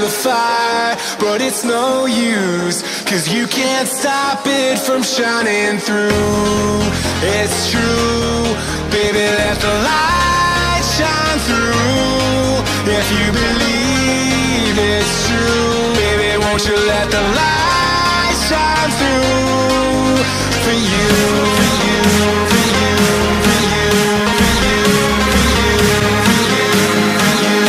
the fire, but it's no use, 'cause you can't stop it from shining through. It's true, baby, let the light shine through. If you believe it's true, baby, won't you let the light shine through for you, for you, for you, for you, for you, for you, for you,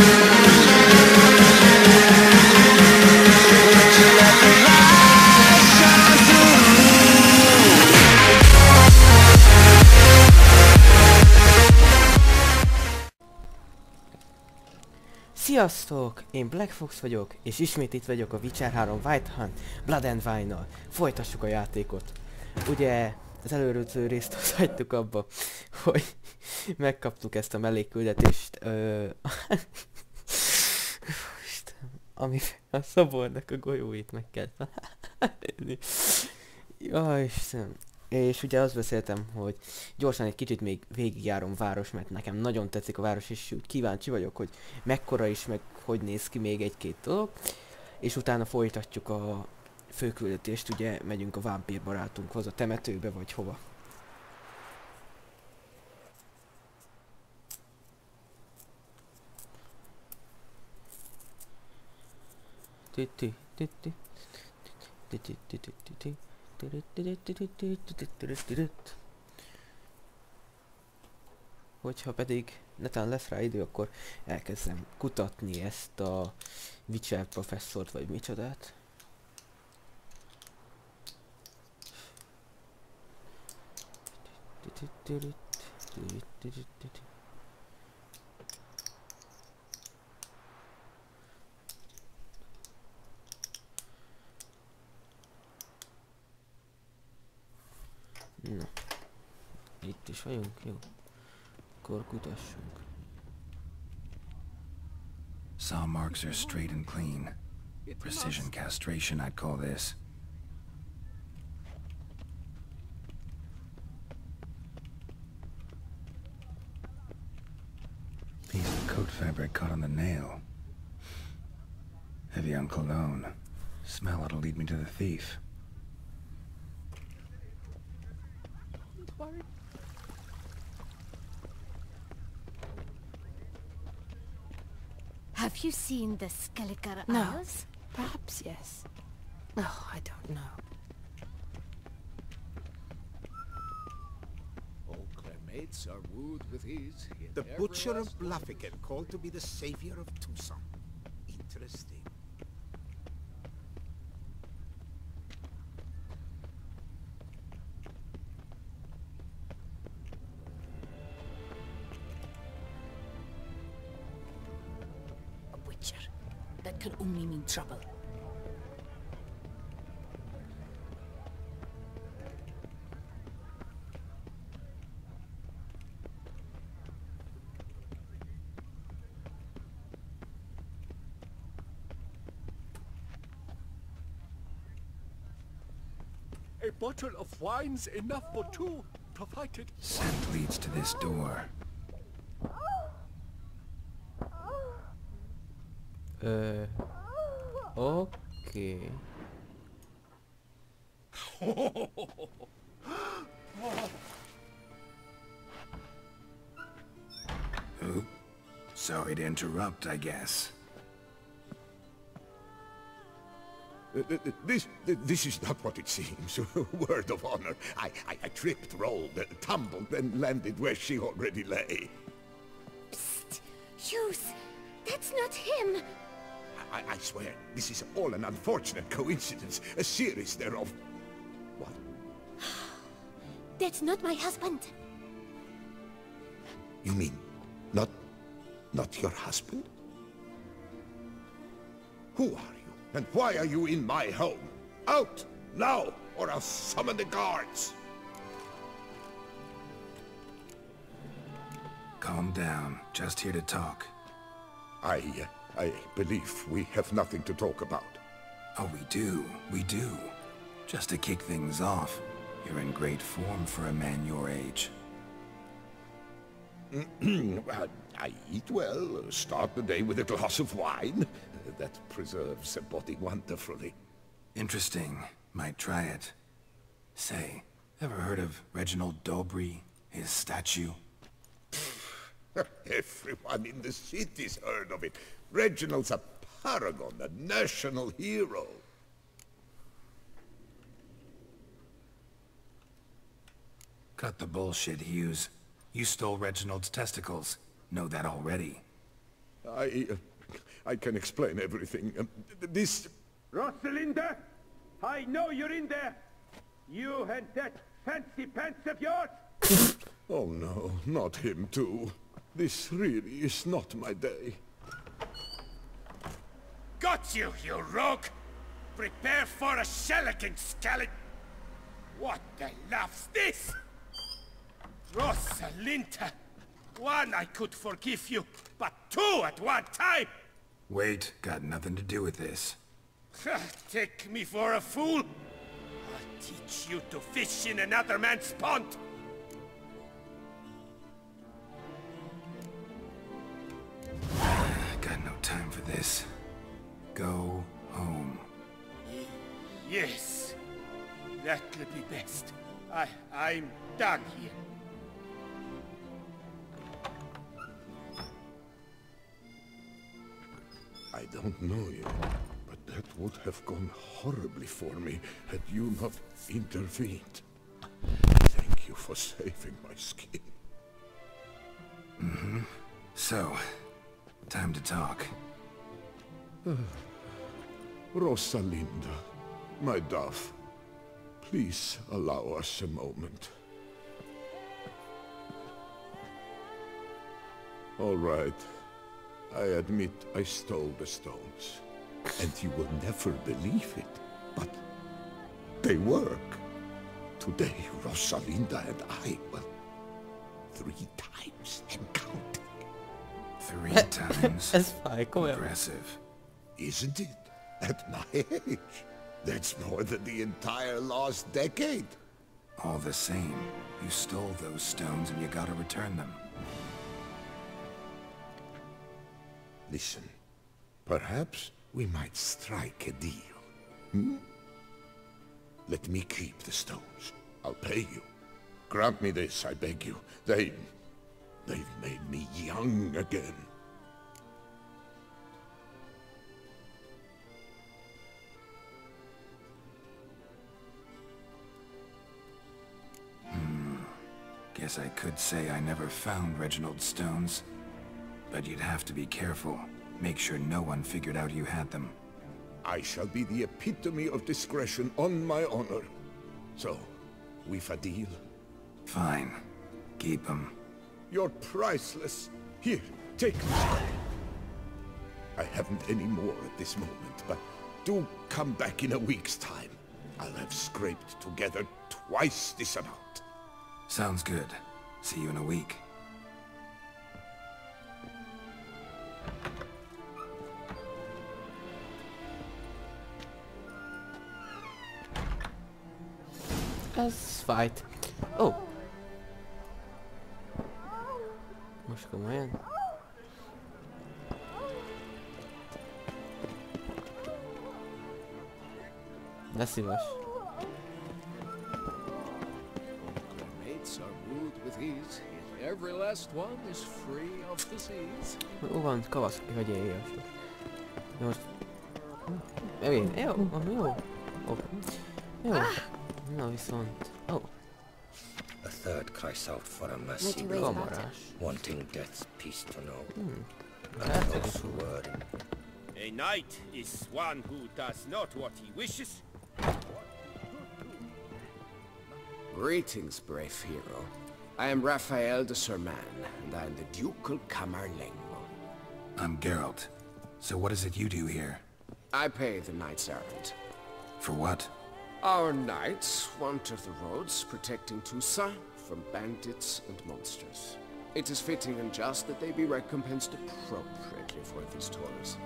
won't you let the light shine through. Sziasztok! Én Black Fox vagyok, és ismét itt vagyok a Witcher 3 White Hunt Blood and Wine-nal. Folytassuk a játékot. Ugye az előző részt azt hagytuk abba, hogy megkaptuk ezt a mellékküldetést, ami a szobornak a golyóit meg kell találni. Jaj, Isten. És ugye azt beszéltem, hogy gyorsan egy kicsit még végigjárom város, mert nekem nagyon tetszik a város, és úgy kíváncsi vagyok, hogy mekkora is, meg hogy néz ki még egy-két dolog. És utána folytatjuk a főküldetést, ugye megyünk a vámpír barátunkhoz, a temetőbe, vagy hova. Hogyha pedig netán lesz rá idő, akkor elkezdem kutatni ezt a Witcher professzort, vagy micsodát. Na, itt is vagyunk, jó. Akkor kutassunk. Saw marks are straight and clean. Precision castration, I'd call this. Piece of coat fabric caught on the nail. Heavy on cologne. Smell it'll lead me to the thief. Have you seen the Skelliger No. Isles? Perhaps yes. Oh, I don't know. All clamates are wooed with ease. The Butcher of Bluffigan, called to be the savior of Tucson. Interesting. A witcher. That can only mean trouble. A bottle of wine's enough for two to fight it. Scent leads to this door. Okay. Oop. Sorry to interrupt, I guess. This is not what it seems. Word of honor. I tripped, rolled, tumbled, then landed where she already lay. Psst! Hughes! That's not him! I swear, this is all an unfortunate coincidence. A series thereof. What? That's not my husband! You mean, not your husband? Who are you? And why are you in my home? Out! Now! Or I'll summon the guards! Calm down. Just here to talk. I believe we have nothing to talk about. Oh, we do. We do. Just to kick things off, you're in great form for a man your age. I eat well, start the day with a glass of wine. that preserves a body wonderfully. Interesting. Might try it. Say, ever heard of Reginald Dobry, his statue? Everyone in the city's heard of it. Reginald's a paragon, a national hero. Cut the bullshit, Hughes. You stole Reginald's testicles. Know that already. I can explain everything. This... Rosalinda, I know you're in there. You and that fancy pants of yours. Oh no, not him too. This really is not my day. Got you, you rogue! Prepare for a shellacking, scallop! What the laugh's this? Rosalinda! One I could forgive you, but two at one time! Wait, got nothing to do with this. Take me for a fool? I'll teach you to fish in another man's pond! Got no time for this. Go home. Yes, that'll be best. I'm done here. I don't know you, but that would have gone horribly for me had you not intervened. Thank you for saving my skin. Mm-hmm. So, time to talk. Rosalinda, my dove, please allow us a moment. All right. I admit I stole the stones. And you will never believe it, but they work. Today, Rosalinda and I, well, 3 times and counting. 3 times? Ez fáj, komolyan. Impressive. Isn't it? At my age. That's more than the entire last decade. All the same, you stole those stones and you gotta return them. Listen, perhaps we might strike a deal. Hmm? Let me keep the stones. I'll pay you. Grant me this, I beg you. They've made me young again. Guess I could say I never found Reginald's stones. But you'd have to be careful. Make sure no one figured out you had them. I shall be the epitome of discretion on my honor. So, we've a deal? Fine. Keep them. You're priceless. Here, take this. I haven't any more at this moment, but do come back in a week's time. I'll have scraped together twice this amount. Sounds good. See you in a week. Ez fájt. Ó! Most komolyan? De szíves. Mates are ruled with ease, yet every last one is free of disease. Ó, van, kavaszki, hogy éljön. Most... Evén, jó, jó. Ó. Jó. Na viszont... Ó. A third cries out for a mercy, Kamarás. wanting death's peace to know. That's And a knows good word. A knight is one who does not what he wishes. Greetings, brave hero. I am Raphael de Serman, and I am the Ducal Camarlengo. I'm Geralt. So what is it you do here? I pay the knight's errand. For what? Our knights wander the roads, protecting Tusa from bandits and monsters. It is fitting and just that they be recompensed appropriately for these toils.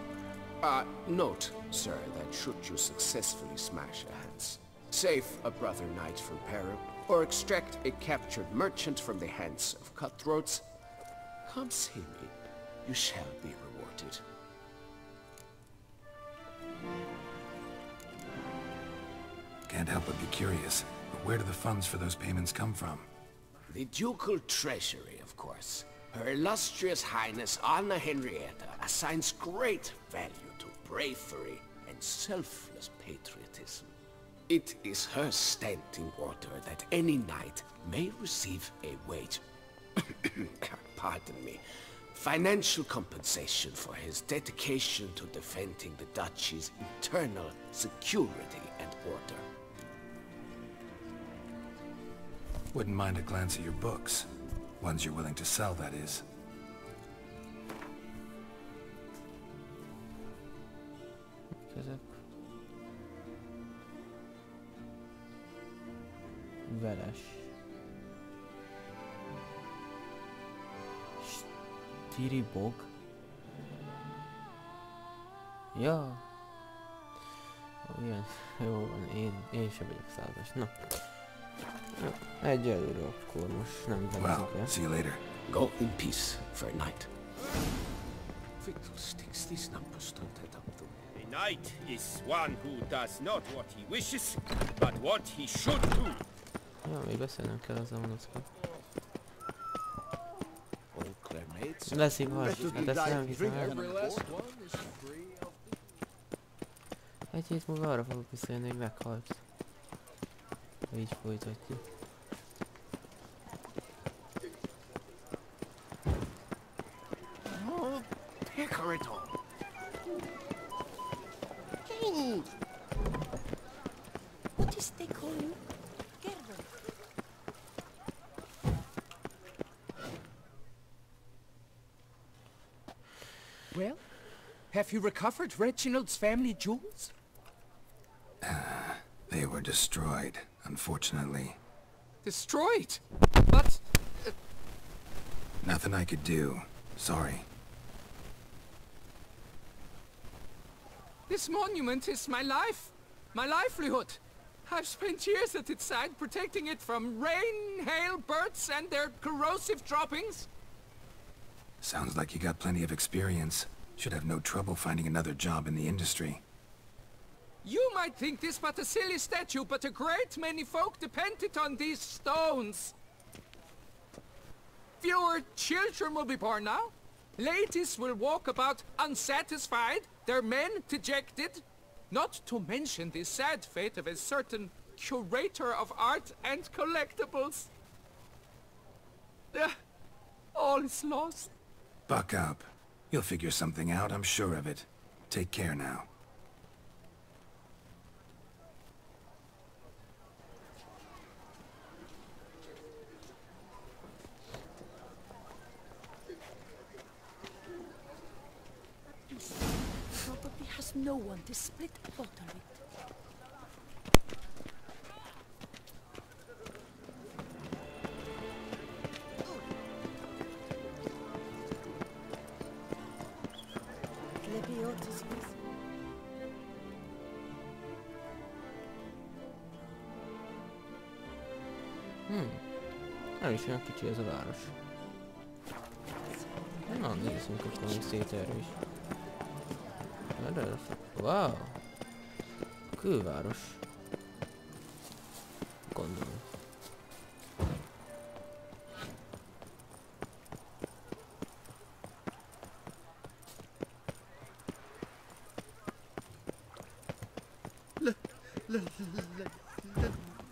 Note, sir, that should you successfully smash a hands, save a brother knight from peril, or extract a captured merchant from the hands of cutthroats, come see me. You shall be rewarded. can't help but be curious. But where do the funds for those payments come from? The ducal treasury, of course. Her illustrious highness Anna Henrietta assigns great value to bravery and selfless patriotism. It is her standing order that any knight may receive a wage, pardon me, financial compensation for his dedication to defending the duchy's internal security and order. Wouldn't mind a glance at your books. Ones you're willing to sell, that is. Ezek veles. Stiribog. Ja. Ilyen. Jó van, én sem vagyok százas. Na. Egyelőre akkor most nem Well, see you later. Go in peace for a night. Fiddlesticks, these numbers don't add up to me. A knight is one who does not what he wishes, but what he should do. Ja, még beszélnem kell az a mondatkor. Leszívás, hát ezt nem hiszem el. Egy hét múlva arra fogok beszélni, hogy meghalt. Így folytatjuk. What is they call you? Kérlek. Well, have you recovered Reginald's family jewels? They were destroyed, unfortunately. Destroyed? But... Nothing I could do. Sorry. This monument is my life. My livelihood. I've spent years at its side protecting it from rain, hail, birds and their corrosive droppings. Sounds like you got plenty of experience. Should have no trouble finding another job in the industry. You might think this but a silly statue, but a great many folk depended on these stones. Fewer children will be born now. Ladies will walk about unsatisfied, their men dejected. Not to mention the sad fate of a certain curator of art and collectibles. All is lost. Buck up. You'll figure something out, I'm sure of it. Take care now. Probably has no one to split a bottle with. Nem is olyan kicsi ez a város. Na, nézzünk akkor még szét erre is. Wow! Külváros. Gondolom.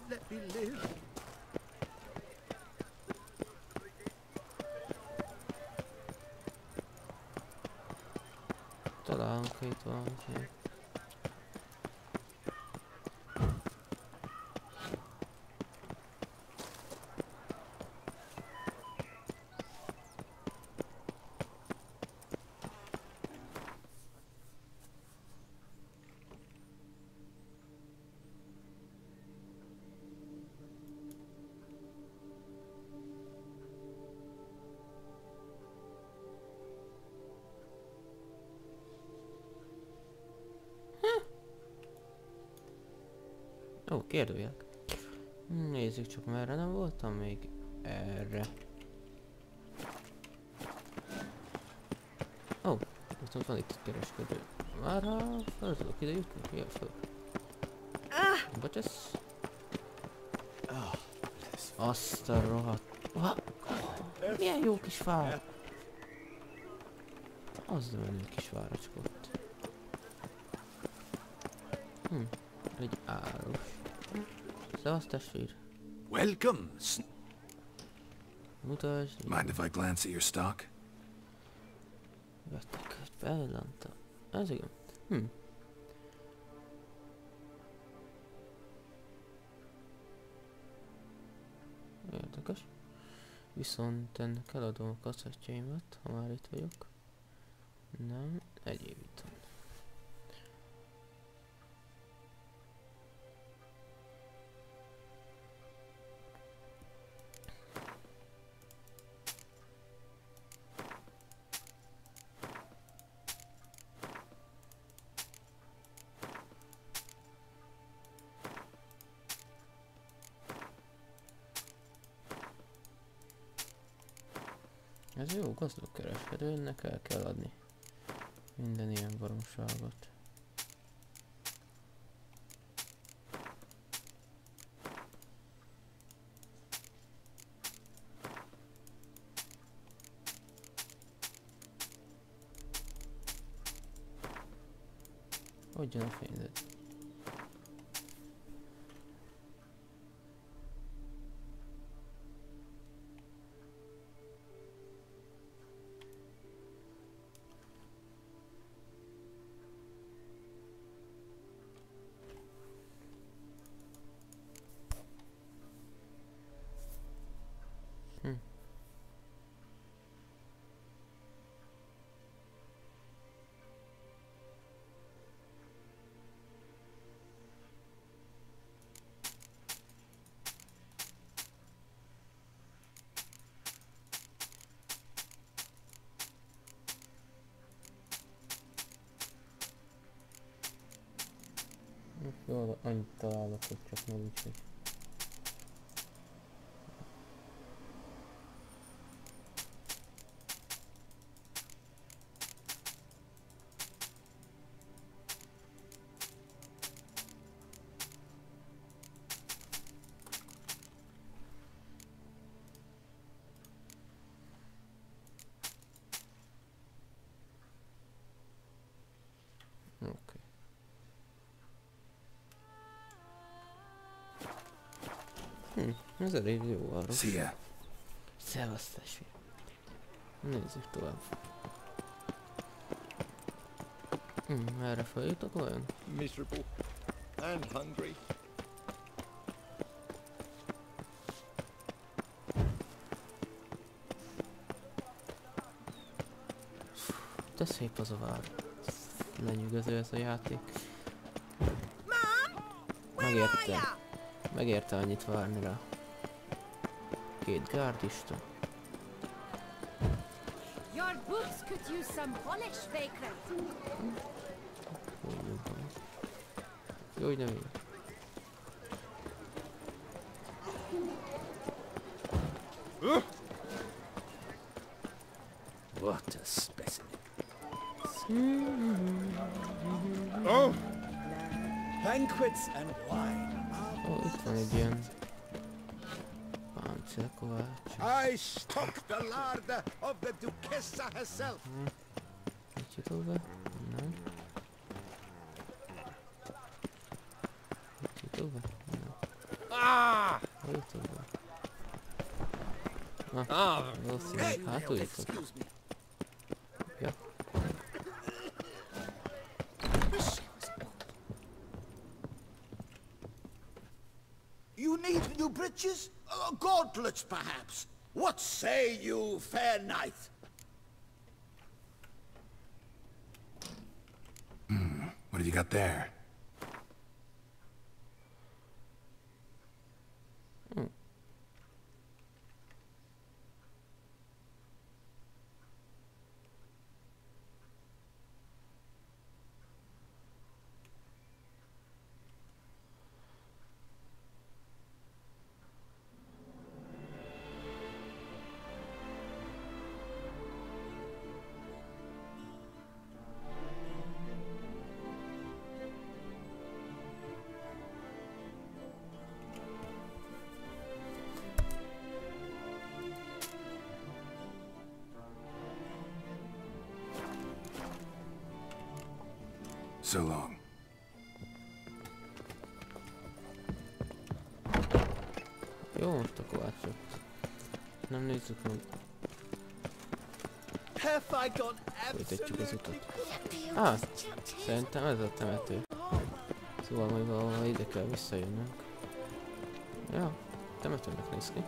Let me live. Találunk itt valamit. Ó, kérdőjelek. Nézzük csak, merre nem voltam még erre. Ó, viszont van itt kereskedő. Már ha fel tudok ide jutni, mi a föl? Bocsász? Azt a rohadt... Milyen jó kis fár! Az menő kis váracskott. Egy árus. Szevasz testvér! Welcome! Mutasd! Mind if I glance at your stock? Vettek egy bejelanta. Ez igen. Érdekes. Viszont ennek eladom a kaszettjaimat, ha már itt vagyok. Nem, egyéb itt van. Ez jó gazdag kereskedő, ennek el kell adni minden ilyen baromságot. Hogyan a fényzet? Jól annyit találok, hogy csak meg úgyhogy. Ez elég jó arra. Szia! Szevasz testvér. Nézzük tovább. Erre feljutok vajon? Miserable and hungry. De szép az a vár. Lenyűgöző ez a játék. Megérte annyit várni rá. Két gárdista. Your boots could use some polish, vagrant. Jó, hogy nem így. What a specimen. Oh! Banquets and wine. Ó, itt van egy ilyen páncélkovács. I stock the larder of the Duchessa herself. Itt jutok be? Nem. Itt jutok be? Nem. Hol jutok be? Valószínűleg hátul jutok. Ja. You need new bridges? Gauntlets, perhaps? What say you, fair knight? What have you got there? So long. Jó, most akkor átszok. Nem nézzük meg. Folytatjuk az utat. Szerintem ez a temető. Szóval majd valahol ide kell visszajönnünk. Ja, temetőnek néz ki.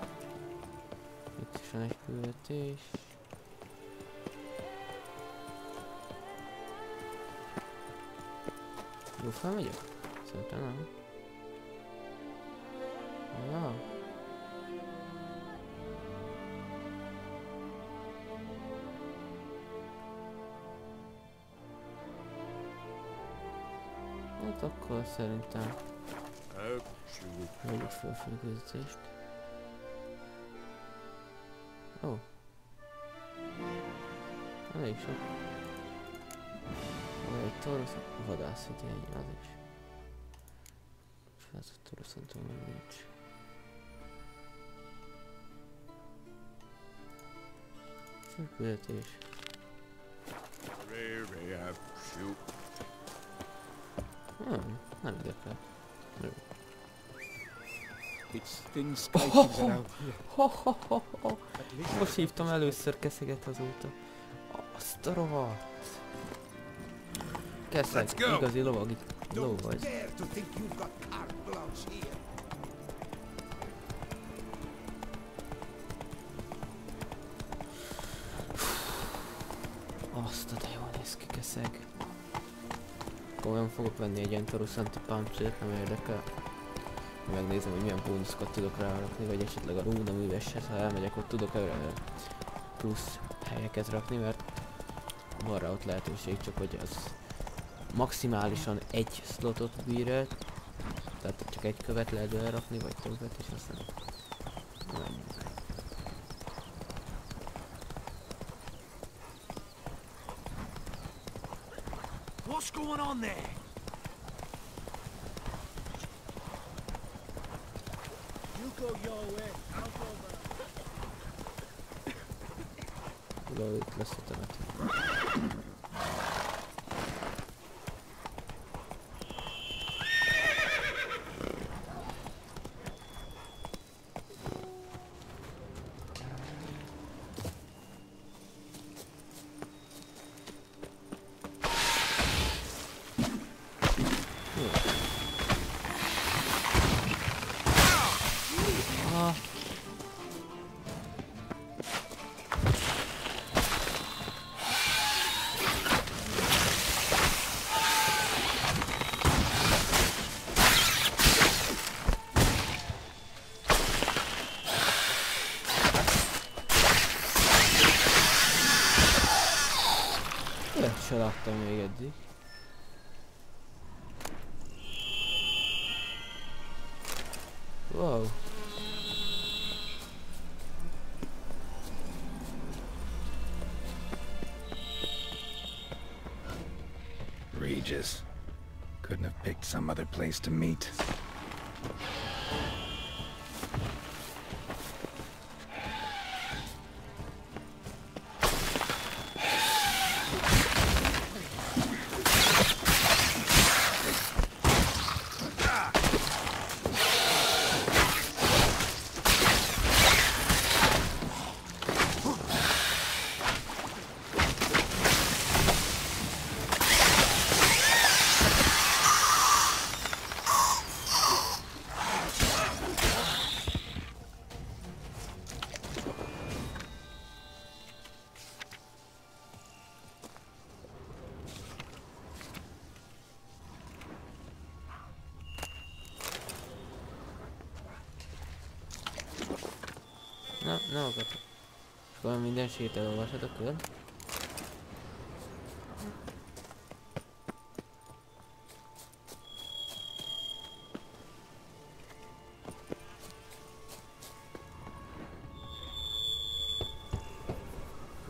Itt is van egy küldetés. Jó, felmegyek? Szerintem nem. Ja. Hát akkor szerintem vegyük fel a fölközítést. Ó. Elég sok. Egy torosz, vadászidény, az is. És ez a toroszon még nincs. Fölküldetés. Nem érdekel. Jó. Most hívtam először Keszeget azóta. Azt a rohadt. Keszeg, igazi ló vagy. Azt a de jól néz ki, Keszeg. Komolyan fogok venni egy ilyen Taurus anti-pumpsért, nem érdekel. Megnézem, hogy milyen bónuszokat tudok rárakni, vagy esetleg a rúna műveshez, ha elmegyek, ott tudok plusz helyeket rakni, mert van rá ott lehetőség, csak hogy az maximálisan egy slotot bír el, tehát csak egy követ lehet elrakni, vagy többet, és aztán menjünk. What's going on there? You go your way, I'll go mine. Itt lesz a temető. Se láttam még eddig. Wow. Regis. Couldn't have picked some other place to meet. Nem akarok. És akkor minden sét elolvasod a kör.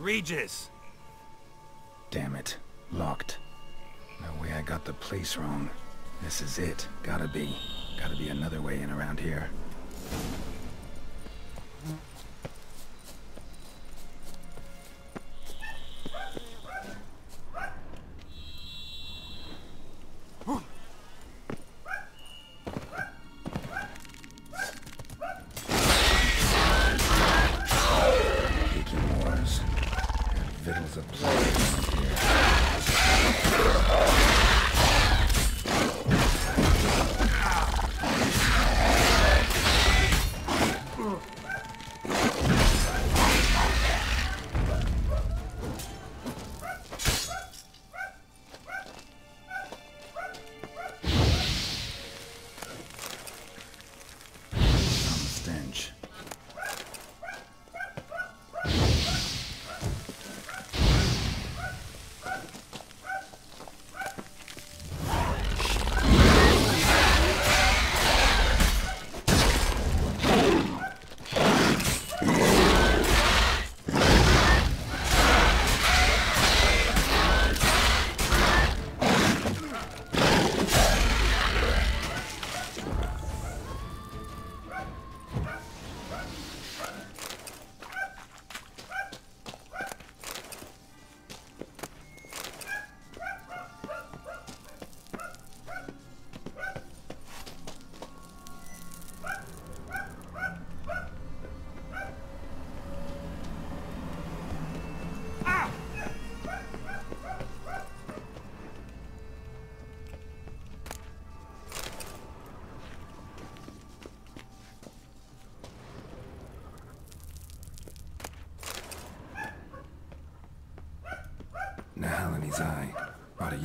Regis! Damn it. Locked. No way I got the place wrong. This is it. Gotta be another way in around here.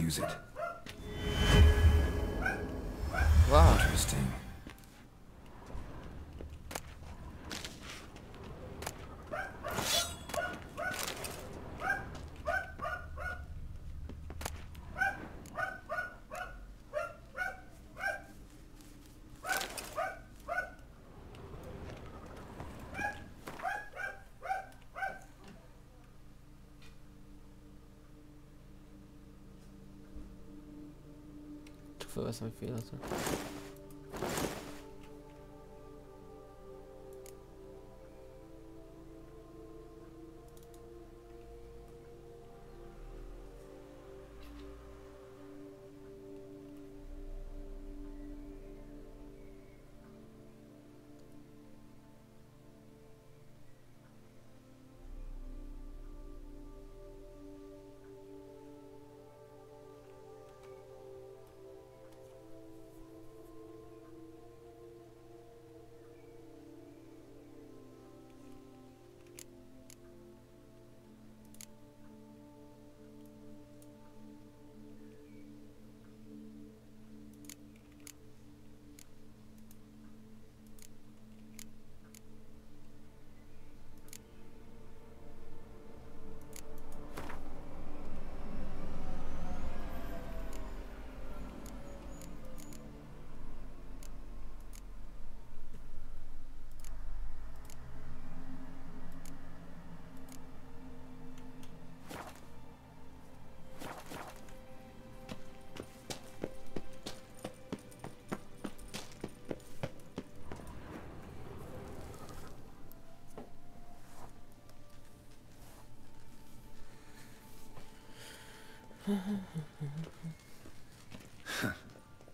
use it. Wow. Interesting. Fölveszem egy félretre.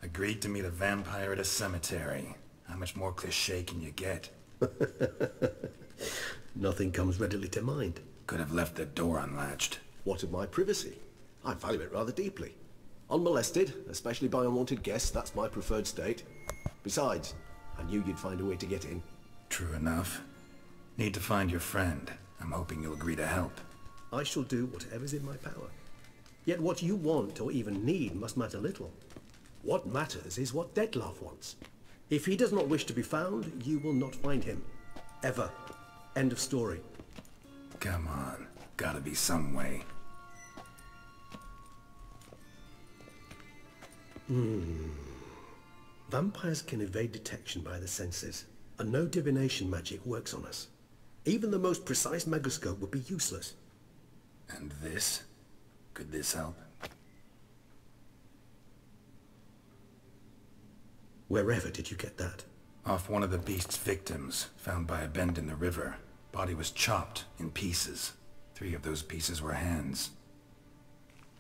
Agreed to meet a vampire at a cemetery. How much more cliché can you get? Nothing comes readily to mind. Could have left the door unlatched. What of my privacy? I value it rather deeply. Unmolested, especially by unwanted guests, that's my preferred state. Besides, I knew you'd find a way to get in. True enough. Need to find your friend. I'm hoping you'll agree to help. I shall do whatever's in my power. Yet what you want or even need must matter little. What matters is what Detlef wants. If he does not wish to be found, you will not find him. Ever. End of story. Come on. Gotta be some way. Vampires can evade detection by the senses, and no divination magic works on us. Even the most precise megascope would be useless. And this? Could this help? Wherever did you get that? Off one of the beast's victims, found by a bend in the river. Body was chopped in pieces. 3 of those pieces were hands.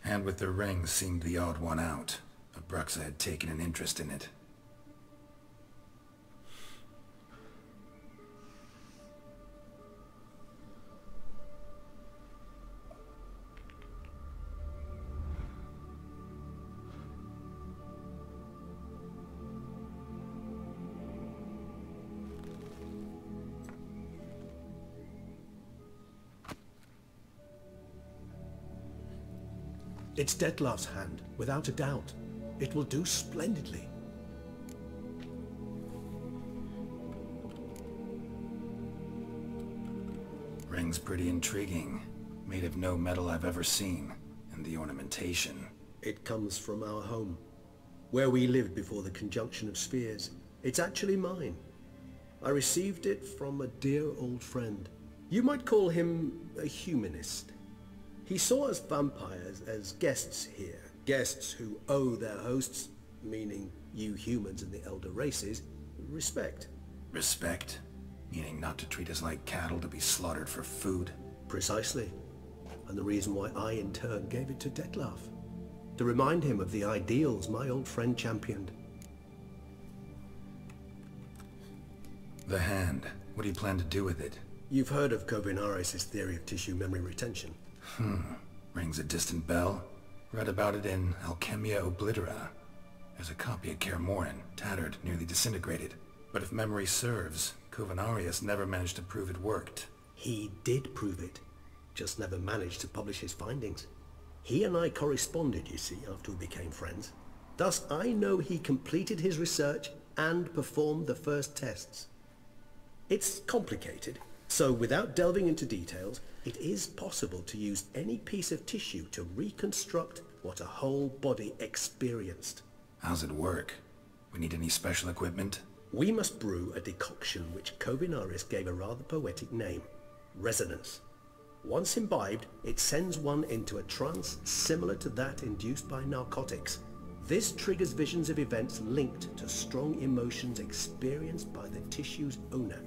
Hand with the ring seemed the odd one out. Abruxa had taken an interest in it. It's Detlef's hand, without a doubt. It will do splendidly. Ring's pretty intriguing. Made of no metal I've ever seen. And the ornamentation. It comes from our home, where we lived before the conjunction of spheres. It's actually mine. I received it from a dear old friend. You might call him a humanist. He saw us vampires as guests here. Guests who owe their hosts, meaning you humans and the elder races, respect. Respect? Meaning not to treat us like cattle to be slaughtered for food? Precisely. And the reason why I in turn gave it to Detlef. To remind him of the ideals my old friend championed. The hand. What do you plan to do with it? You've heard of Kovinaris' theory of tissue memory retention. Rings a distant bell. Read about it in Alchemia Oblitera. There's a copy of Kermorin, tattered, nearly disintegrated. But if memory serves, Kovinaris never managed to prove it worked. He did prove it, just never managed to publish his findings. He and I corresponded, you see, after we became friends. Thus, I know he completed his research and performed the first tests. It's complicated, so without delving into details, it is possible to use any piece of tissue to reconstruct what a whole body experienced. How's it work? We need any special equipment? We must brew a decoction which Kovinaris gave a rather poetic name, resonance. Once imbibed, it sends one into a trance similar to that induced by narcotics. This triggers visions of events linked to strong emotions experienced by the tissue's owner.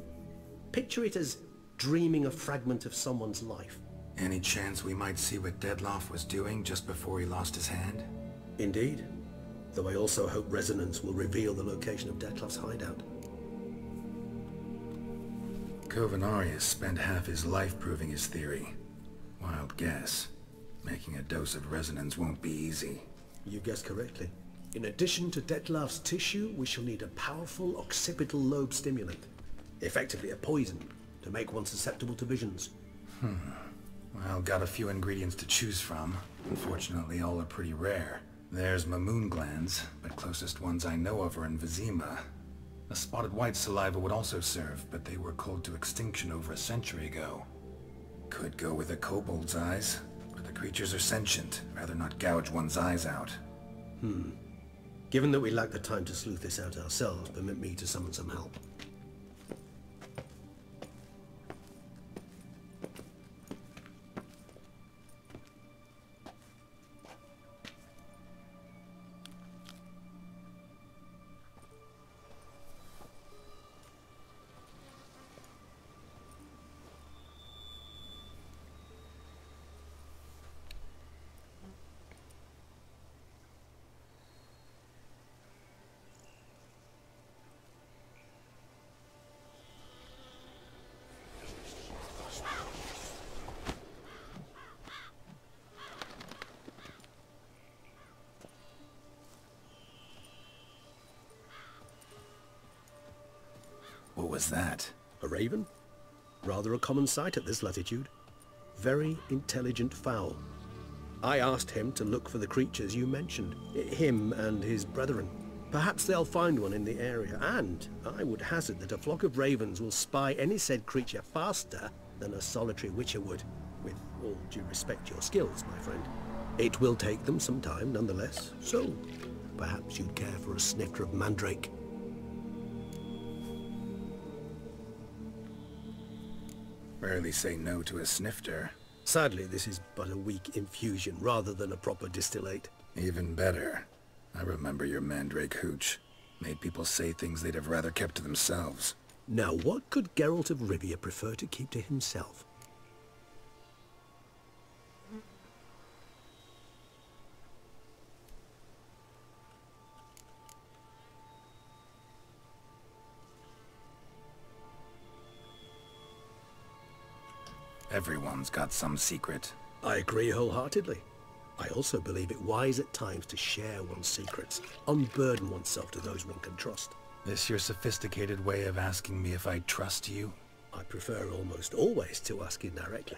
Picture it as dreaming a fragment of someone's life. Any chance we might see what Dettlaff was doing just before he lost his hand? Indeed. Though I also hope resonance will reveal the location of Dettlaff's hideout. Kovinaris spent half his life proving his theory. Wild guess. Making a dose of resonance won't be easy. You guessed correctly. In addition to Dettlaff's tissue, we shall need a powerful occipital lobe stimulant. Effectively a poison, to make one susceptible to visions. Well, got a few ingredients to choose from. Unfortunately, all are pretty rare. There's Mamoon glands, but closest ones I know of are in Vizima. A spotted white saliva would also serve, but they were cold to extinction over a century ago. Could go with a kobold's eyes, but the creatures are sentient. Rather not gouge one's eyes out. Given that we lack the time to sleuth this out ourselves, permit me to summon some help. What was that? A raven? Rather a common sight at this latitude. Very intelligent fowl. I asked him to look for the creatures you mentioned, him and his brethren. Perhaps they'll find one in the area, and I would hazard that a flock of ravens will spy any said creature faster than a solitary witcher would. With all due respect to your skills, my friend. It will take them some time, nonetheless, so perhaps you'd care for a snifter of mandrake. Rarely say no to a snifter. Sadly, this is but a weak infusion rather than a proper distillate. Even better. I remember your mandrake hooch. Made people say things they'd have rather kept to themselves. Now, what could Geralt of Rivia prefer to keep to himself? Everyone's got some secret. I agree wholeheartedly. I also believe it wise at times to share one's secrets, unburden oneself to those one can trust. This your sophisticated way of asking me if I trust you? I prefer almost always to ask indirectly.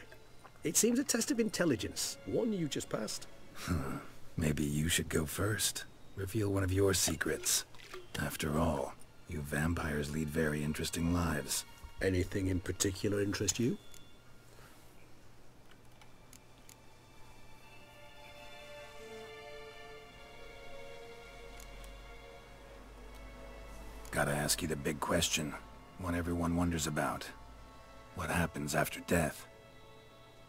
It seems a test of intelligence, one you just passed. Maybe you should go first. Reveal one of your secrets. After all, you vampires lead very interesting lives. Anything in particular interest you? Gotta ask you the big question, one everyone wonders about. What happens after death?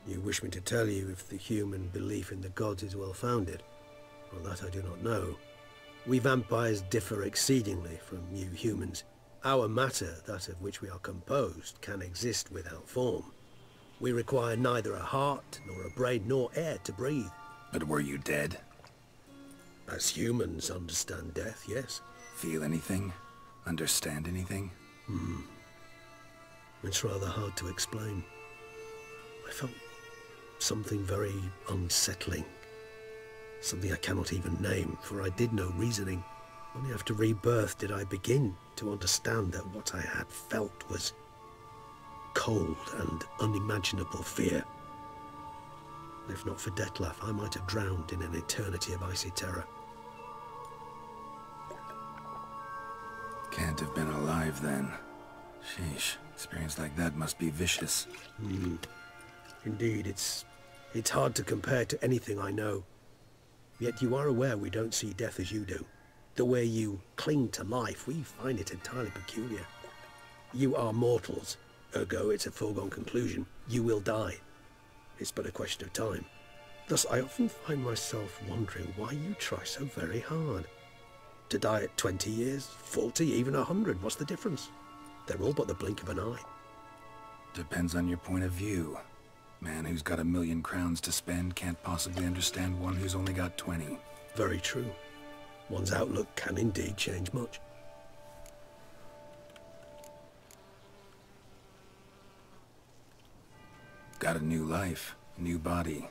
You wish me to tell you if the human belief in the gods is well founded? Well, that I do not know. We vampires differ exceedingly from you humans. Our matter, that of which we are composed, can exist without form. We require neither a heart, nor a brain, nor air to breathe. But were you dead? As humans understand death, yes. Feel anything? Understand anything? It's rather hard to explain. I felt something very unsettling. Something I cannot even name, for I did no reasoning. Only after rebirth did I begin to understand that what I had felt was cold and unimaginable fear. If not for Detlef, I might have drowned in an eternity of icy terror. Can't have been alive then. Sheesh, experience like that must be vicious. Indeed, it's hard to compare to anything I know. Yet you are aware we don't see death as you do. The way you cling to life, we find it entirely peculiar. You are mortals, ergo it's a foregone conclusion. You will die. It's but a question of time. Thus, I often find myself wondering why you try so very hard. To die at 20 years, 40, even 100, what's the difference? They're all but the blink of an eye. Depends on your point of view. Man who's got 1,000,000 crowns to spend can't possibly understand one who's only got 20. Very true. One's outlook can indeed change much. Got a new life, new body.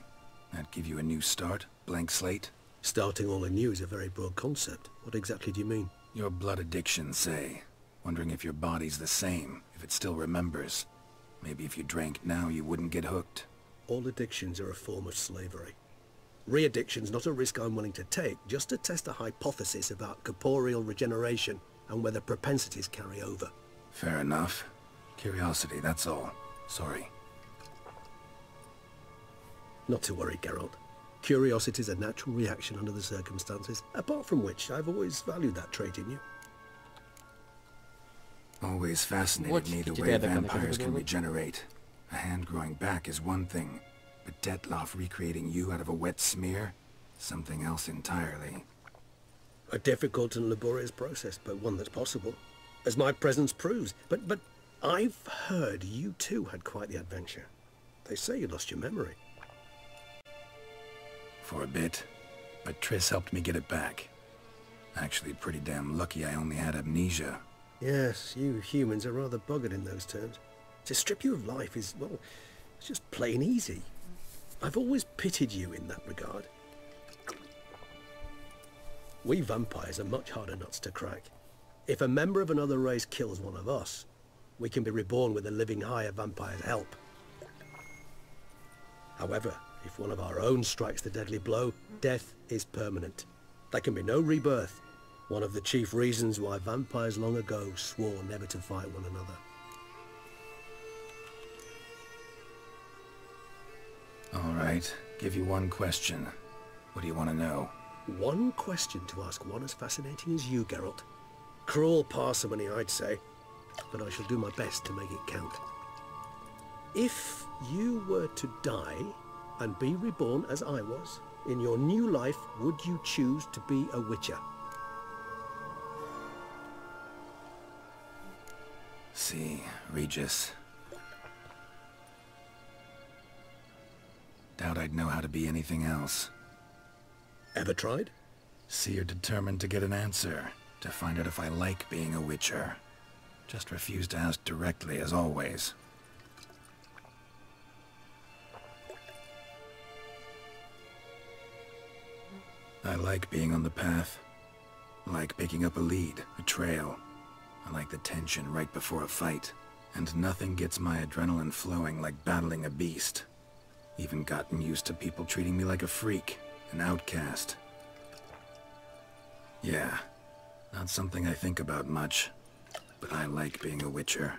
That give you a new start? Blank slate? Starting all anew is a very broad concept. What exactly do you mean? Your blood addiction, say. Wondering if your body's the same, if it still remembers. Maybe if you drank now, you wouldn't get hooked. All addictions are a form of slavery. Re-addiction's not a risk I'm willing to take, just to test a hypothesis about corporeal regeneration and whether propensities carry over. Fair enough. Curiosity, that's all. Sorry. Not to worry, Geralt. Curiosity is a natural reaction under the circumstances, apart from which I've always valued that trait in you. Always fascinated me the way vampires can regenerate. A hand growing back is one thing, but Detlef recreating you out of a wet smear? Something else entirely. A difficult and laborious process, but one that's possible, as my presence proves. But I've heard you too had quite the adventure. They say you lost your memory. For a bit, but Triss helped me get it back. Actually, pretty damn lucky I only had amnesia. Yes, you humans are rather buggered in those terms. To strip you of life is, well, it's just plain easy. I've always pitied you in that regard. We vampires are much harder nuts to crack. If a member of another race kills one of us, we can be reborn with a living higher vampire's help. However, if one of our own strikes the deadly blow, death is permanent. There can be no rebirth. One of the chief reasons why vampires long ago swore never to fight one another. All right, give you one question. What do you want to know? One question to ask one as fascinating as you, Geralt. Cruel parsimony, I'd say, but I shall do my best to make it count. If you were to die and be reborn as I was, in your new life, would you choose to be a witcher? See, Regis. Doubt I'd know how to be anything else. Ever tried? See, you're determined to get an answer, to find out if I like being a witcher. Just refuse to ask directly, as always. I like being on the path. I like picking up a lead, a trail. I like the tension right before a fight. And nothing gets my adrenaline flowing like battling a beast. Even gotten used to people treating me like a freak, an outcast. Yeah, not something I think about much, but I like being a witcher.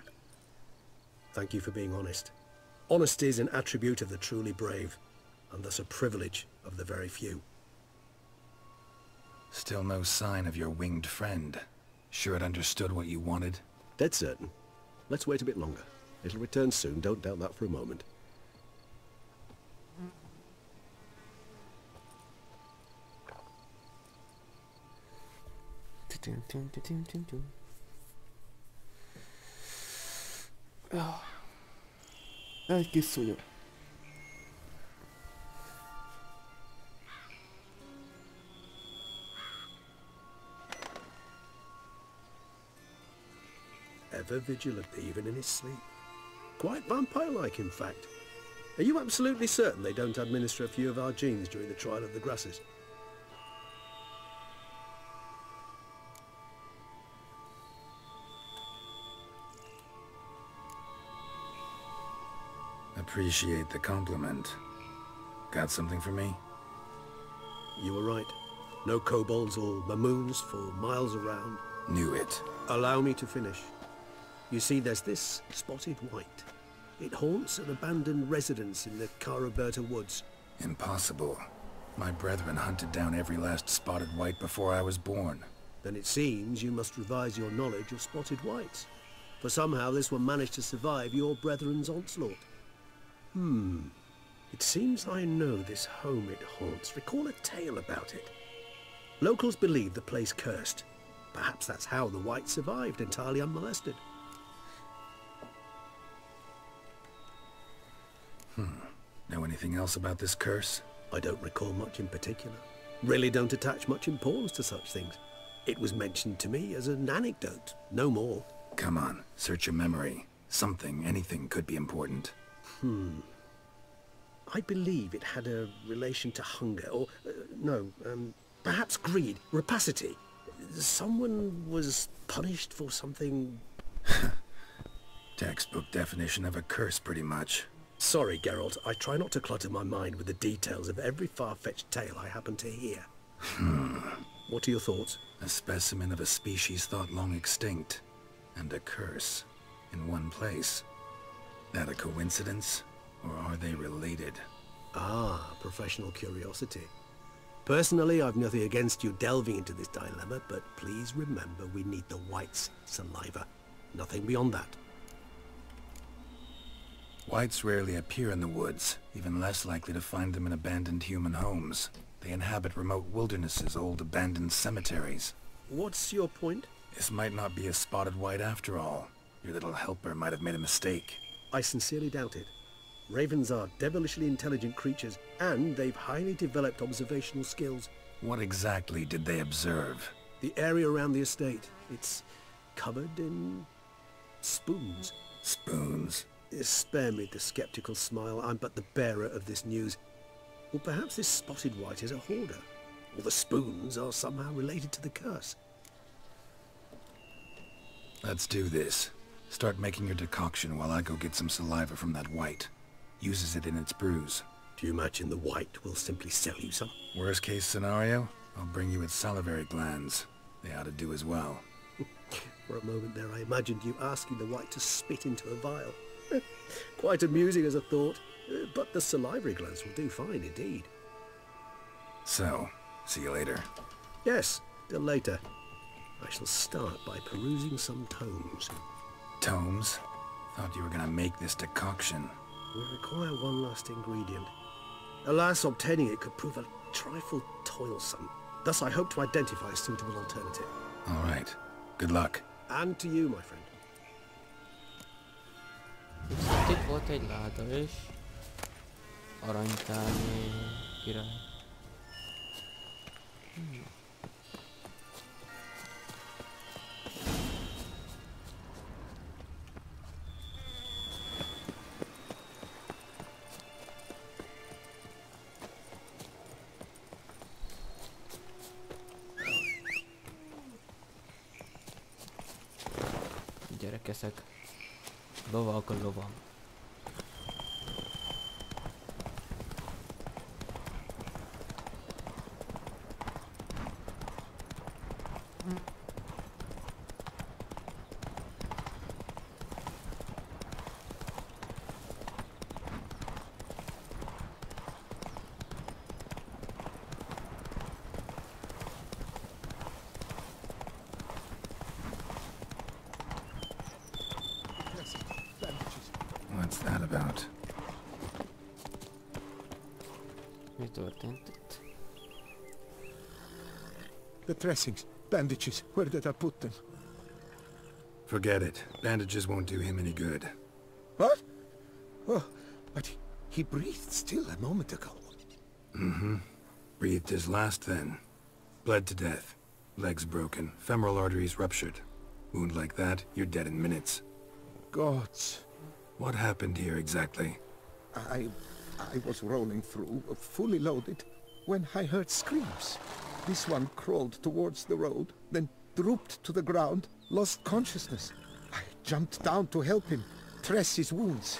Thank you for being honest. Honesty is an attribute of the truly brave, and thus a privilege of the very few. Still no sign of your winged friend. Sure it understood what you wanted? Dead certain. Let's wait a bit longer. It'll return soon, don't doubt that for a moment. Egy kis szúnyog. Ever vigilant, even in his sleep. Quite vampire-like, in fact. Are you absolutely certain they don't administer a few of our genes during the trial of the grasses? Appreciate the compliment. Got something for me? You were right. No kobolds or mamoons for miles around. Knew it. Allow me to finish. You see, there's this spotted white. It haunts an abandoned residence in the Caraberta woods. Impossible. My brethren hunted down every last spotted white before I was born. Then it seems you must revise your knowledge of spotted whites. For somehow this one managed to survive your brethren's onslaught. It seems I know this home it haunts. Recall a tale about it. Locals believe the place cursed. Perhaps that's how the white survived entirely unmolested. Know anything else about this curse? I don't recall much in particular. Really don't attach much importance to such things. It was mentioned to me as an anecdote, no more. Come on, search your memory. Something, anything could be important. I believe it had a relation to hunger, or, perhaps greed, rapacity. Someone was punished for something... Textbook definition of a curse, pretty much. Sorry, Geralt, I try not to clutter my mind with the details of every far-fetched tale I happen to hear. What are your thoughts? A specimen of a species thought long extinct, and a curse, in one place. That a coincidence, or are they related? Ah, professional curiosity. Personally, I've nothing against you delving into this dilemma, but please remember we need the white's saliva. Nothing beyond that. Whites rarely appear in the woods, even less likely to find them in abandoned human homes. They inhabit remote wildernesses, old abandoned cemeteries. What's your point? This might not be a spotted white after all. Your little helper might have made a mistake. I sincerely doubt it. Ravens are devilishly intelligent creatures, and they've highly developed observational skills. What exactly did they observe? The area around the estate. It's covered in... spoons. Spoons? Spare me the skeptical smile. I'm but the bearer of this news. Or perhaps this spotted white is a hoarder. Or the spoons are somehow related to the curse. Let's do this. Start making your decoction while I go get some saliva from that white. Uses it in its brews. Do you imagine the white will simply sell you some? Worst case scenario, I'll bring you its salivary glands. They ought to do as well. For a moment there I imagined you asking the white to spit into a vial. Quite amusing as a thought, but the salivary glands will do fine indeed. So, see you later. Yes, till later. I shall start by perusing some tomes. Tomes? Thought you were gonna make this decoction. We require one last ingredient. Alas, obtaining it could prove a trifle toilsome. Thus I hope to identify a suitable alternative. All right. Good luck. And to you, my friend. Itt volt egy láda is. Aranytárnyi király. Gyerekeszek. Lovak a lovam. What's that about? Mi történt itt? The dressings, bandages, where did I put them? Forget it. Bandages won't do him any good. What? Oh, but he breathed still a moment ago. Mm-hmm. Breathed his last then. Bled to death. Legs broken. Femoral arteries ruptured. Wound like that, you're dead in minutes. Gods. What happened here exactly? I was rolling through, fully loaded, when I heard screams. This one crawled towards the road, then drooped to the ground, lost consciousness. I jumped down to help him, dress his wounds.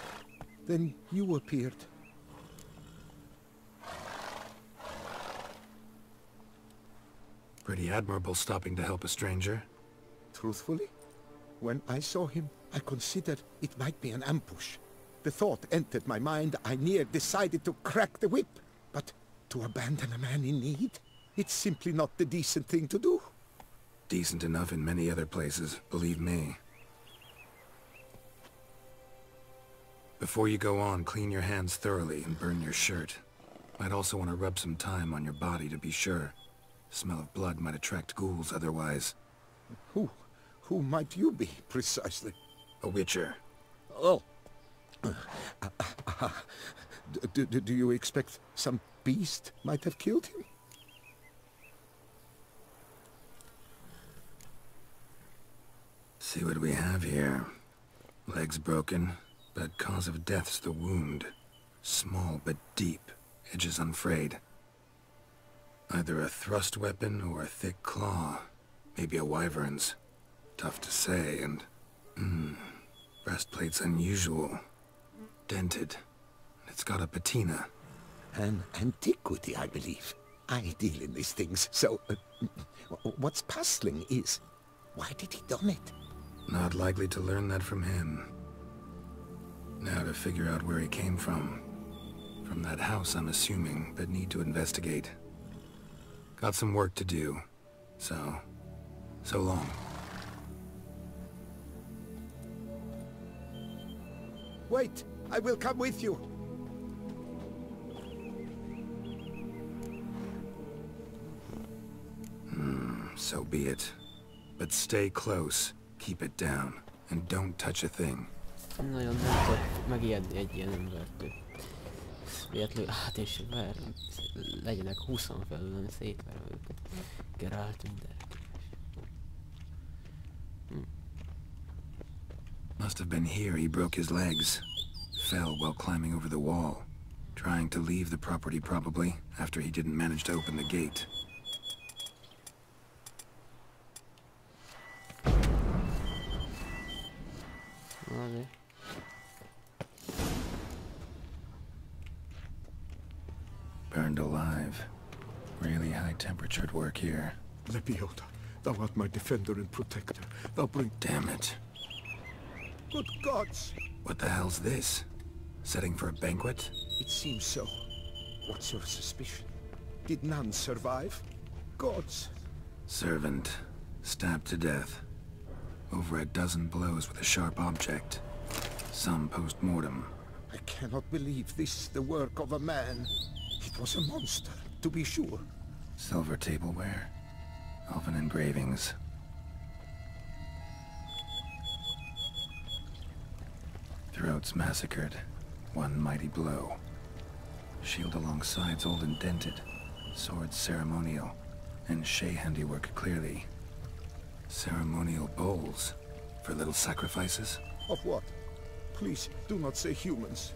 Then you appeared. Pretty admirable stopping to help a stranger. Truthfully, when I saw him, I considered it might be an ambush. The thought entered my mind, I near decided to crack the whip. But to abandon a man in need? It's simply not the decent thing to do. Decent enough in many other places, believe me. Before you go on, clean your hands thoroughly and burn your shirt. Might also want to rub some thyme on your body to be sure. Smell of blood might attract ghouls otherwise. Who might you be, precisely? A witcher. Oh. Do you expect some beast might have killed him? See what we have here. Legs broken, but cause of death's the wound. Small but deep, edges unfrayed. Either a thrust weapon or a thick claw. Maybe a wyvern's. Tough to say, and... breastplate's unusual. Dented. It's got a patina. An antiquity, I believe. I deal in these things, so... what's puzzling is... why did he done it? Not likely to learn that from him. Now to figure out where he came from. From that house, I'm assuming, but need to investigate. Got some work to do. So long. Wait! I will come with you! So be it. But stay close. Keep it down. And don't touch a thing. Nagyon nem tudok megijedni egy ilyen embertől. Véletlenül hát és ver, legyenek 20 felül, szétverem őket. Geralt mindenki. Must have been here he broke his legs. Fell while climbing over the wall. Trying to leave the property probably, after he didn't manage to open the gate. Okay. Burned alive. Really high-temperatured work here. Lepiota, thou art my defender and protector. Thou bring... Damn it. Good gods! What the hell's this? Setting for a banquet? It seems so. What's your suspicion? Did none survive? Gods! Servant. Stabbed to death. Over a dozen blows with a sharp object. Some post-mortem. I cannot believe this the work of a man. It was a monster, to be sure. Silver tableware. Elven engravings. Throats massacred. One mighty blow. Shield along sides old and dented. Swords ceremonial. And Shay handiwork clearly. Ceremonial bowls. For little sacrifices? Of what? Please, do not say humans.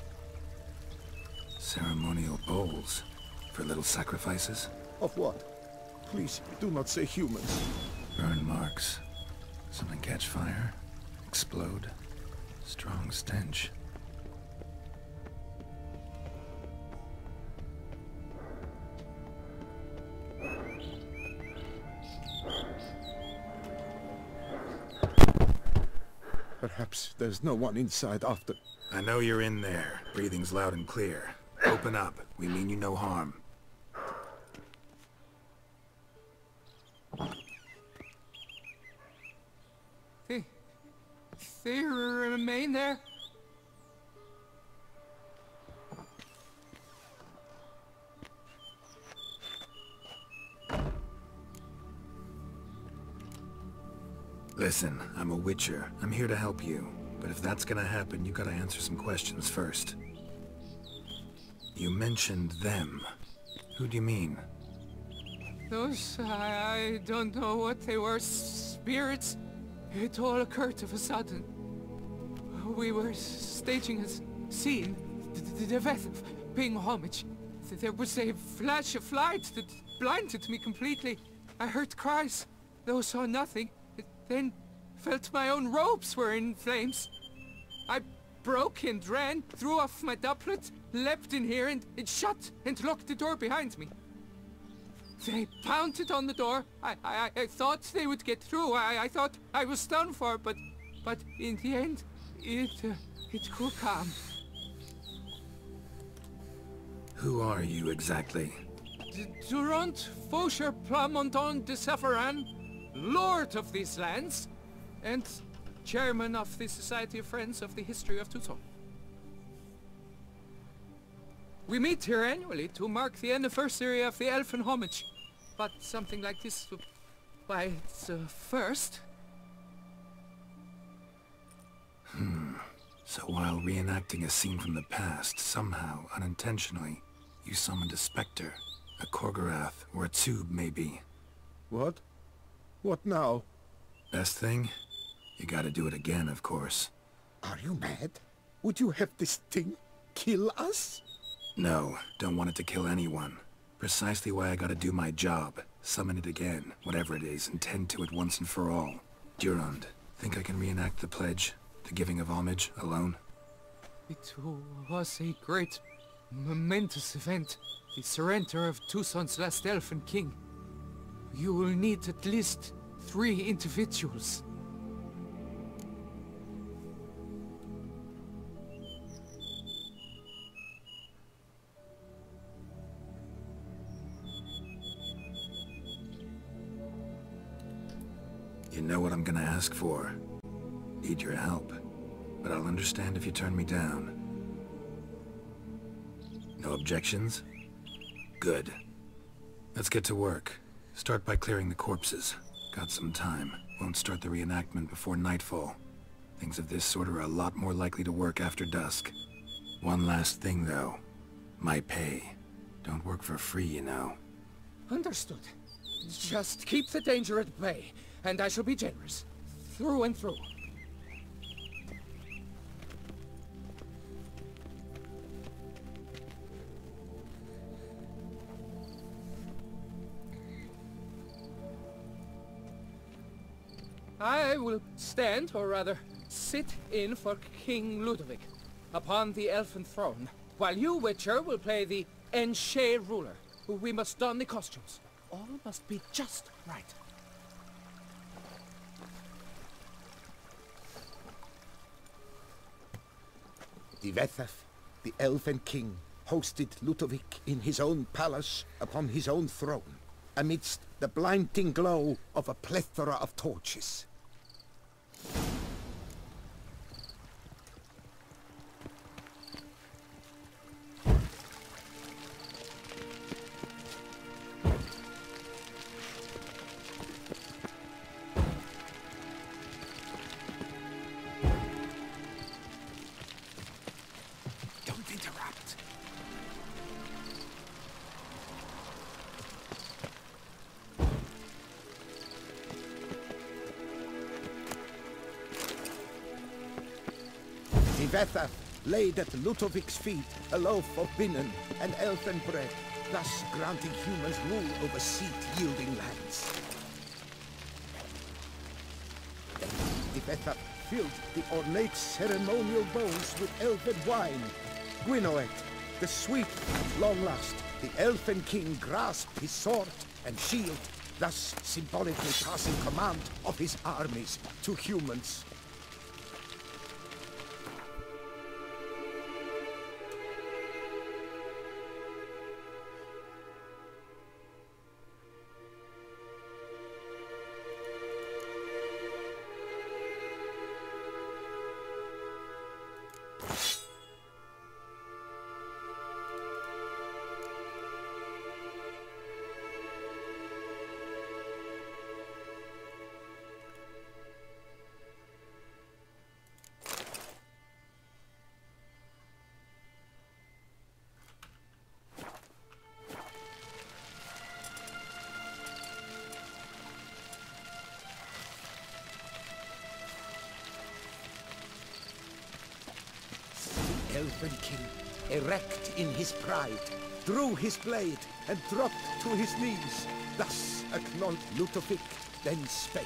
Ceremonial bowls. For little sacrifices? Of what? Please, do not say humans. Burn marks. Something catch fire? Explode? Strong stench. Perhaps there's no one inside after... I know you're in there. Breathing's loud and clear. Open up. We mean you no harm. They remain there? Listen, I'm a witcher. I'm here to help you. But if that's gonna happen, you gotta answer some questions first. You mentioned them. Who do you mean? Those, I don't know what they were. Spirits? It all occurred of a sudden. We were staging a scene. The death of paying homage. There was a flash of light that blinded me completely. I heard cries, though saw nothing. Then felt my own robes were in flames. I broke and ran, threw off my doublet, leapt in here and it shut and locked the door behind me. They pounded on the door. I thought they would get through. I thought I was done for, but in the end, it grew calm. Who are you exactly? Durant Faucher Plamondon de Safaran, Lord of these lands, and Chairman of the Society of Friends of the History of Tucson. We meet here annually to mark the anniversary of the Elfin Homage, but something like this, why, it's a first. So while reenacting a scene from the past, somehow, unintentionally, you summoned a specter, a Korgorath, or a tube, maybe. What? What now? Best thing? You gotta do it again, of course. Are you mad? Would you have this thing kill us? No, don't want it to kill anyone. Precisely why I gotta do my job. Summon it again, whatever it is, and tend to it once and for all. Durand, think I can reenact the pledge? The giving of homage, alone? It was a great, momentous event. The surrender of Tucson's last Elfin King. You will need at least 3 individuals. You know what I'm gonna ask for. Need your help. But I'll understand if you turn me down. No objections? Good. Let's get to work. Start by clearing the corpses. Got some time. Won't start the reenactment before nightfall. Things of this sort are a lot more likely to work after dusk. One last thing, though. My pay. Don't work for free, you know. Understood. Just keep the danger at bay, and I shall be generous. Through and through. I will stand, or rather, sit in for King Ludovic, upon the elfin throne, while you, Witcher, will play the Enche ruler. We must don the costumes. All must be just right. Divethaf, the Elfin King, hosted Ludovic in his own palace upon his own throne, amidst the blinding glow of a plethora of torches. Don't interrupt. Divethaf laid at Ludovic's feet a loaf of binnen and elfin bread, thus granting humans rule over seed-yielding lands. Then Divethaf filled the ornate ceremonial bowls with elfin wine. Gwinoet, the sweet at long last, the Elfin King grasped his sword and shield, thus symbolically passing command of his armies to humans. Elfin King, erect in his pride, drew his blade and dropped to his knees. Thus acknowledged Ludovic, then spake.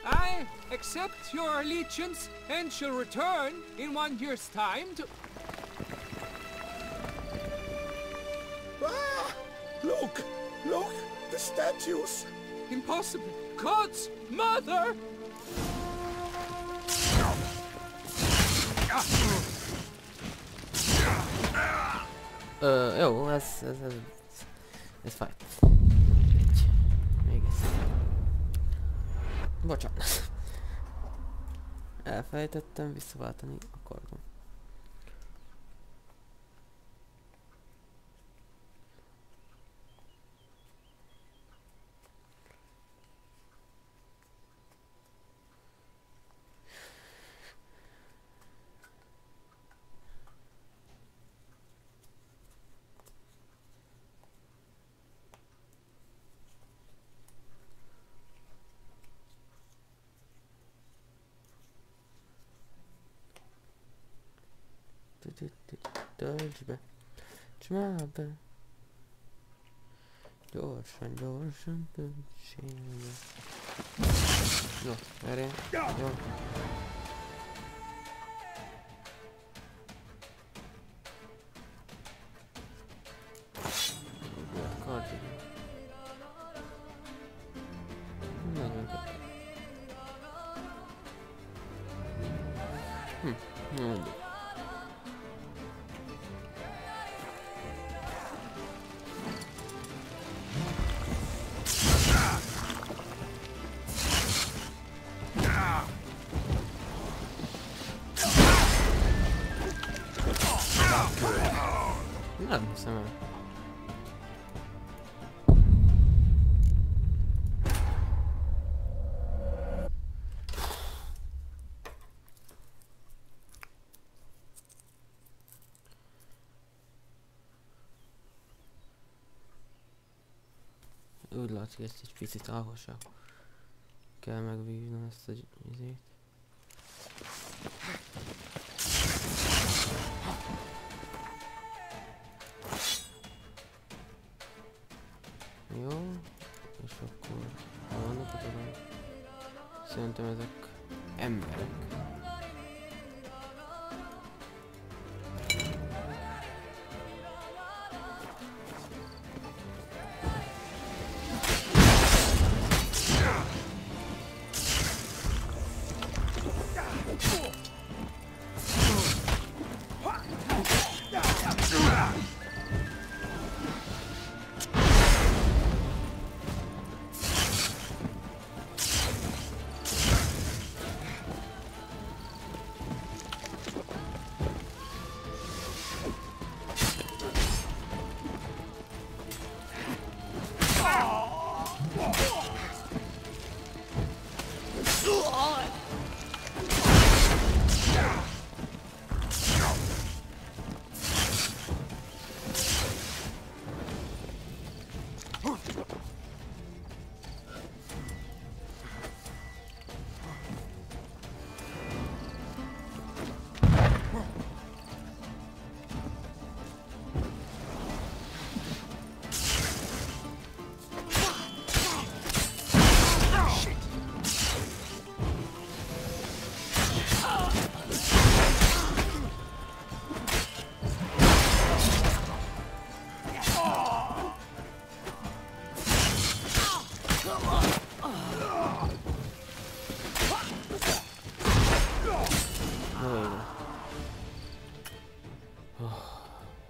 I accept your allegiance and shall return in 1 year's time to... Look! Look! The statues! Impossible! God's mother! Jó, ez fáj. Még ez. Bocsánat. Elfelejtettem visszaváltani a kardon. Töltsd be, csinálj be. Gyorsan, gyorsan töltsél be. Jó, erre. Jó. Nem hiszem el. Úgy látszik, hogy ezt egy picit alhosabb kell megvívnom ezt az izét. Jó, és akkor vannak oda. Szerintem ezek emberek.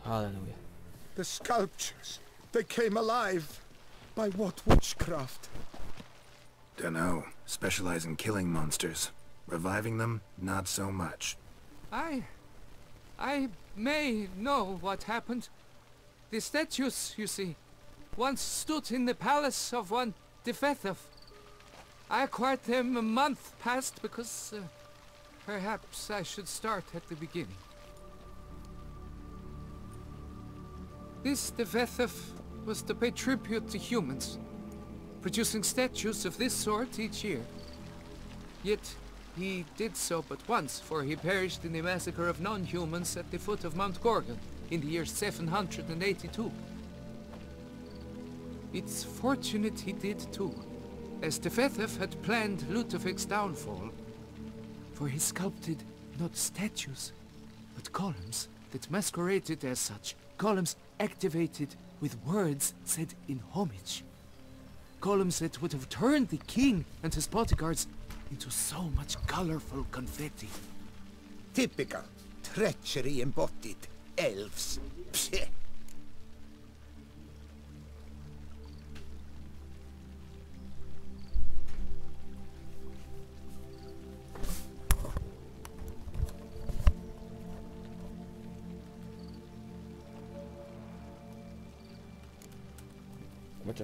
Hallelujah. The sculptures, they came alive. By what witchcraft? Dunno. Specialize in killing monsters. Reviving them, not so much. I may know what happened. The statues, you see, once stood in the palace of one Tetszik. I acquired them a month past because perhaps I should start at the beginning. This Tetszik was to pay tribute to humans, producing statues of this sort each year. Yet he did so but once, for he perished in the massacre of non-humans at the foot of Mount Gorgon in the year 782. It's fortunate he did too, as Tetszik had planned Ludwig's downfall, for he sculpted not statues, but columns that masqueraded as such. Columns activated with words said in homage. Columns that would have turned the king and his bodyguards into so much colorful confetti. Typical. Treachery embodied. Elves. Psst.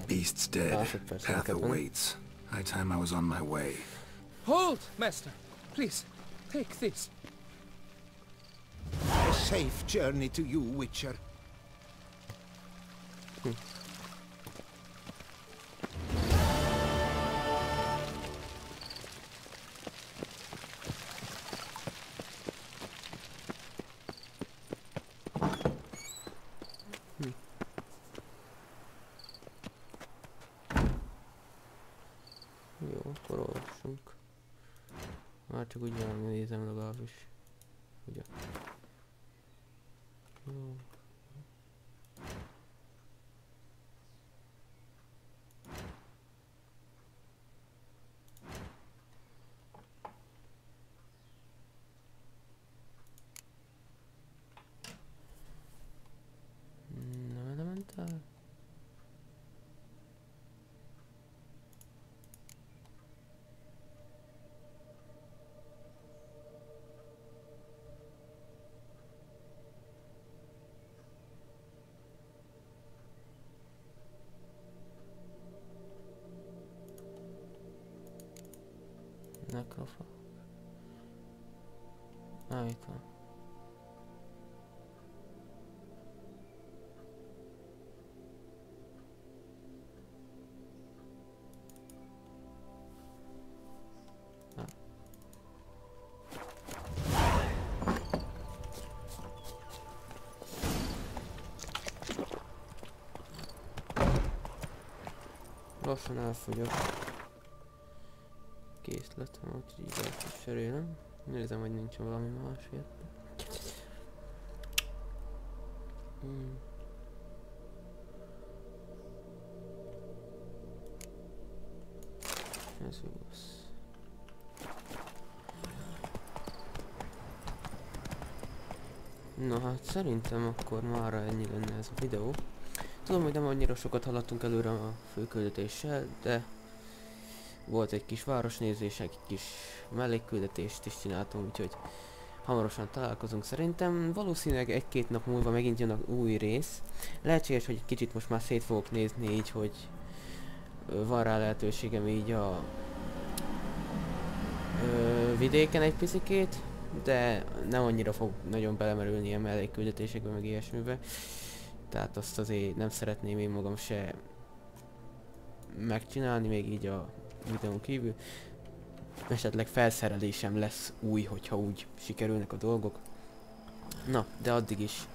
Beast's dead. Path awaits. High time I was on my way. Hold, master. Please, take this. A safe journey to you, Witcher. Jó, akkor olvassunk. Már csak úgy nézem legalábbis. Ugye. Jó. Nem mentál? Nekrofa. Itt van. Lassan elfogyok. Készletem, úgyhogy így el is cserélem. Nézem, hogy nincs valami más érte. Ez jó lesz. Na hát szerintem akkor mára ennyi lenne ez a videó. Tudom, hogy nem annyira sokat haladtunk előre a főküldetéssel, de volt egy kis városnézés, egy kis mellékküldetést is csináltunk, úgyhogy hamarosan találkozunk szerintem. Valószínűleg egy-két nap múlva megint jön a új rész. Lehetséges, hogy kicsit most már szét fogok nézni így, hogy van rá lehetőségem így a vidéken egy picikét, de nem annyira fog nagyon belemerülni ilyen mellékküldetésekbe, meg ilyesmibe. Tehát azt azért nem szeretném én magam se megcsinálni, még így a videón kívül. Esetleg felszerelésem lesz új, hogyha úgy sikerülnek a dolgok. Na, de addig is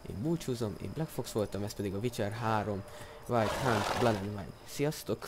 én búcsúzom, én Black Fox voltam, ez pedig a Witcher 3 White Hunt Blood and Wine. Sziasztok!